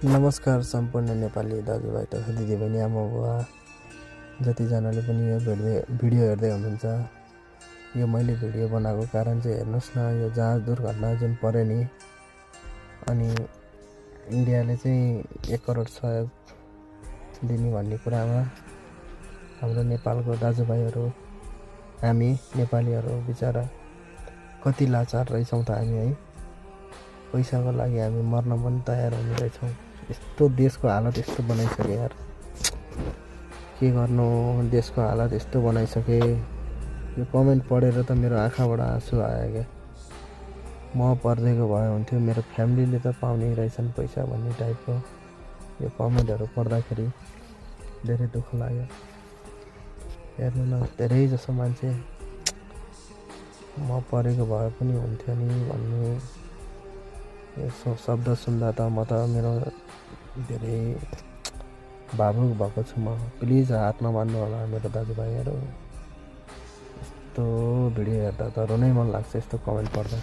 नमस्कार सम्पूर्ण नेपाली दाजुभाइ तथा दिदीबहिनी आमा बुवा जतिजनाले पनि यो भिडियो हेर्दै हुनुहुन्छ। यो मैले भिडियो बनाएको कारण चाहिँ हेर्नुहोस् न, यो जहाज दुर्घटना जुन पर्यो नि, अनि इन्डियाले चाहिँ 1 करोड सहयोग दिने भन्ने कुरामा हाम्रो नेपालको दाजुभाइहरू, हामी नेपालीहरू बिचरा कति लाचार रहेछौँ त हामी, है। पैसाको लागि हामी मर्न पनि तयार हुने रहेछौँ। यस्तो देशको हालत यस्तो बनाइसके यार, के गर्नु, देशको हालत यस्तो बनाइसके। यो कमेन्ट पढेर त मेरो आँखाबाट आँसु आयो क्या। म पर्देको भए हुन्थ्यो, मेरो फ्यामिलीले त पाउने रहेछन् पैसा भन्ने टाइपको यो कमेन्टहरू पढ्दाखेरि धेरै दुःख लाग्यो। हेर्नु न, धेरै जसो मान्छे म परेको भए पनि हुन्थ्यो नि भन्ने यो शब्द सुन्दा त म त मेरो धेरै भावुक भएको छु म। प्लिज हात नमान्नु होला मेरो दाजुभाइहरू। यस्तो भिडियो हेर्दा त रुनै मन लाग्छ यस्तो कमेन्ट पढ्दा।